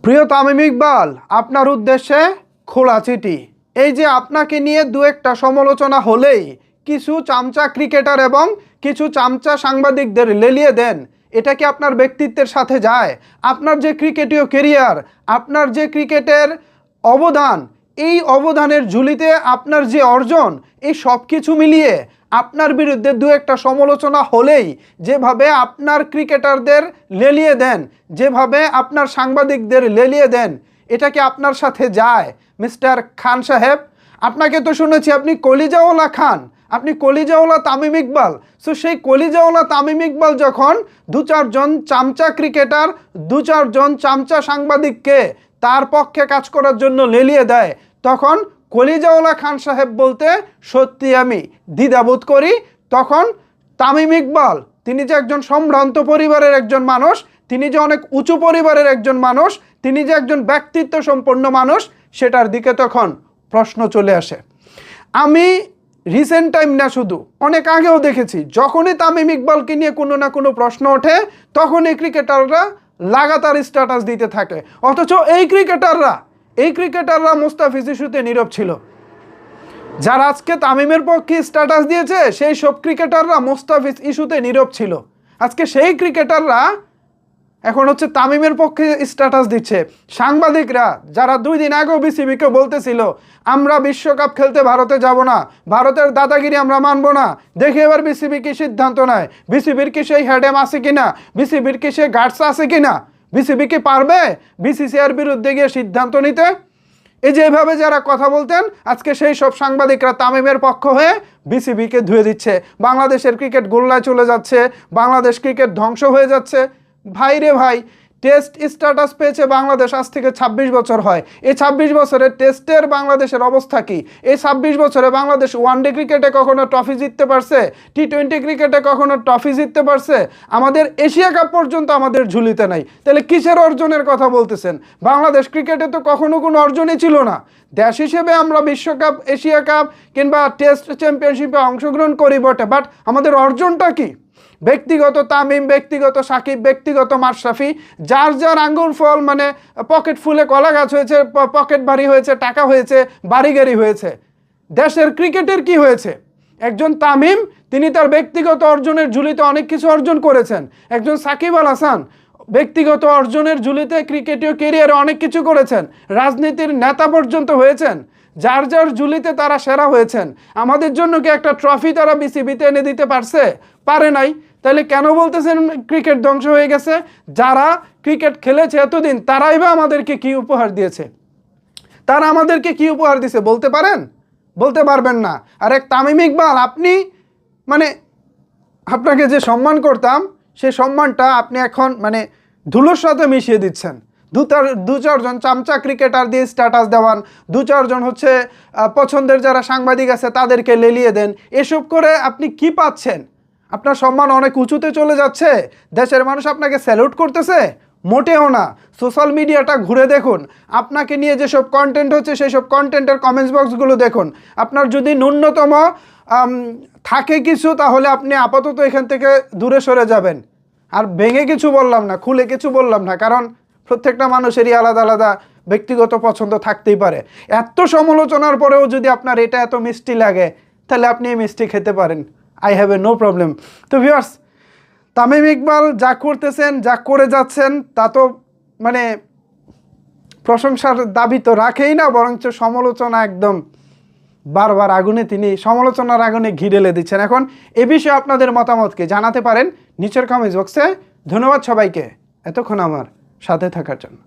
প্রিয় তামিম ইকবাল, আপনার উদ্দেশ্যে খোলা চিঠি। এই যে আপনাকে নিয়ে দু একটা সমালোচনা হলেই কিছু চামচা ক্রিকেটার এবং কিছু চামচা সাংবাদিকদের লেলিয়ে দেন, এটা কি আপনার ব্যক্তিত্বের সাথে যায়? আপনার যে ক্রিকেটীয় কেরিয়ার, আপনার যে ক্রিকেটের অবদান, এই অবদানের ঝুলিতে আপনার যে অর্জন, এই সব কিছু মিলিয়ে আপনার বিরুদ্ধে দু একটা সমালোচনা হলেই যেভাবে আপনার ক্রিকেটারদের লেলিয়ে দেন, যেভাবে আপনার সাংবাদিকদের লেলিয়ে দেন, এটা কি আপনার সাথে যায় মিস্টার খান সাহেব? আপনাকে তো শুনেছি আপনি কলিজাওয়ালা খান, আপনি কলিজাওয়ালা তামিম ইকবাল। সো সেই কলিজাওয়ালা তামিম ইকবাল যখন দু চারজন চামচা ক্রিকেটার, দু চারজন চামচা সাংবাদিককে তার পক্ষে কাজ করার জন্য লেলিয়ে দেয়, তখন কলিজাওয়ালা খান সাহেব বলতে সত্যি আমি দ্বিধাবোধ করি। তখন তামিম ইকবাল, তিনি যে একজন সম্ভ্রান্ত পরিবারের একজন মানুষ, তিনি যে অনেক উঁচু পরিবারের একজন মানুষ, তিনি যে একজন ব্যক্তিত্ব সম্পন্ন মানুষ, সেটার দিকে তখন প্রশ্ন চলে আসে। আমি রিসেন্ট টাইম না, শুধু অনেক আগেও দেখেছি, যখনই তামিম ইকবালকে নিয়ে কোনো না কোনো প্রশ্ন ওঠে তখনই ক্রিকেটাররা লাগাতার স্ট্যাটাস দিতে থাকে। অথচ এই ক্রিকেটাররা মুস্তাফিজ ইস্যুতে নীরব ছিল। যারা আজকে তামিমের পক্ষে স্ট্যাটাস দিয়েছে সেই সব ক্রিকেটাররা মুস্তাফিজ ইস্যুতে নীরব ছিল। আজকে সেই ক্রিকেটাররা এখন হচ্ছে তামিমের পক্ষে স্ট্যাটাস দিচ্ছে। সাংবাদিকরা যারা 2 দিন আগেও বিসিবিকে বলতেছিল আমরা বিশ্বকাপ খেলতে ভারতে যাব না, ভারতের দাদাগিরি আমরা মানব না, দেখি এবার বিসিবি কি সিদ্ধান্ত নেয়, বিসিবির কি সেই হেডেম আছে কিনা, বিসিবির কি সেই গার্ডস আছে কিনা, বিসিবি কি পারবে বিসিসিআইয়ের বিরুদ্ধে গিয়ে সিদ্ধান্ত নিতে? এই যে এভাবে যারা কথা বলতেন, আজকে সেই সব সাংবাদিকরা তামিমের পক্ষ হয়ে বিসিবিকে ধুয়ে দিচ্ছে। বাংলাদেশের ক্রিকেট গোল্লায় চলে যাচ্ছে, বাংলাদেশ ক্রিকেট ধ্বংস হয়ে যাচ্ছে। ভাই রে ভাই, টেস্ট স্ট্যাটাস পেয়েছে বাংলাদেশ আজ থেকে 26 বছর হয়। এই 26 বছরে টেস্টের বাংলাদেশের অবস্থা কি? এই 26 বছরে বাংলাদেশ ওয়ানডে ক্রিকেটে কখনো ট্রফি জিততে পারছে? টি-20 ক্রিকেটে কখনো ট্রফি জিততে পারছে? আমাদের এশিয়া কাপ পর্যন্ত আমাদের ঝুলিতে নাই। তাহলে কিসের অর্জনের কথা বলতেছেন? বাংলাদেশ ক্রিকেটে তো কখনো কোনো অর্জনই ছিল না। দেশ হিসেবে আমরা বিশ্বকাপ, এশিয়া কাপ কিংবা টেস্ট চ্যাম্পিয়নশিপে অংশগ্রহণ করি বটে, বাট আমাদের অর্জনটা কি? ব্যক্তিগত তামিম, ব্যক্তিগত সাকিব, ব্যক্তিগত মাশরাফি, যার যার আঙ্গুর ফল, মানে পকেট ফুলে কলা গাছ হয়েছে, পকেট ভারী হয়েছে, টাকা হয়েছে, বাড়ি গাড়ি হয়েছে। দেশের ক্রিকেটের কি হয়েছে? একজন তামিম, তিনি তার ব্যক্তিগত অর্জনের ঝুলিতে অনেক কিছু অর্জন করেছেন। একজন সাকিব আল হাসান ব্যক্তিগত অর্জনের ঝুলিতে ক্রিকেটীয় কেরিয়ারে অনেক কিছু করেছেন, রাজনীতির নেতা পর্যন্ত হয়েছেন। যার যার ঝুলিতে তারা সেরা হয়েছেন। আমাদের জন্য কি একটা ট্রফি তারা বিসিবিতে এনে দিতে পারছে? পারে নাই। তাহলে কেন বলতেছেন ক্রিকেট ধ্বংস হয়ে গেছে? যারা ক্রিকেট খেলেছে এতদিন, তারাই বা আমাদেরকে কি উপহার দিয়েছে? তারা আমাদেরকে কি উপহার দিয়েছে বলতে পারেন? বলতে পারবেন না। আর এক তামিম ইকবাল, আপনি মানে আপনাকে যে সম্মান করতাম, সেই সম্মানটা আপনি এখন মানে ধুলোর সাথে মিশিয়ে দিচ্ছেন। দু চারজন চামচা ক্রিকেটার দিয়ে স্ট্যাটাস দেওয়ান, দু চারজন হচ্ছে পছন্দের যারা সাংবাদিক আছে তাদেরকে লেলিয়ে দেন। এসব করে আপনি কি পাচ্ছেন? আপনার সম্মান অনেক উঁচুতে চলে যাচ্ছে, দেশের মানুষ আপনাকে স্যালুট করতেছে? মোটেও না। সোশ্যাল মিডিয়াটা ঘুরে দেখুন, আপনাকে নিয়ে যেসব কন্টেন্ট হচ্ছে সেই সব কন্টেন্টের কমেন্টস বক্সগুলো দেখুন। আপনার যদি ন্যূনতম থাকে কিছু, তাহলে আপনি আপাতত এখান থেকে দূরে সরে যাবেন। আর ভেঙে কিছু বললাম না, খুলে কিছু বললাম না, কারণ প্রত্যেকটা মানুষেরই আলাদা আলাদা ব্যক্তিগত পছন্দ থাকতেই পারে। এত সমালোচনার পরেও যদি আপনার এটা এত মিষ্টি লাগে, তাহলে আপনি এই মিষ্টি খেতে পারেন। I have a no problem. তো ভিউয়ার্স, তামিম ইকবাল যা করতেছেন, যা করে যাচ্ছেন, তা তো মানে প্রশংসার দাবি তো রাখেই না, বরঞ্চ সমালোচনা একদম বারবার আগুনে, তিনি সমালোচনার আগুনে ঘি ঢেলে দিচ্ছেন। এখন এ বিষয়ে আপনাদের মতামতকে জানাতে পারেন নিচের কমেন্টস বক্সে। ধন্যবাদ সবাইকে এতক্ষণ আমার সাথে থাকার জন্য।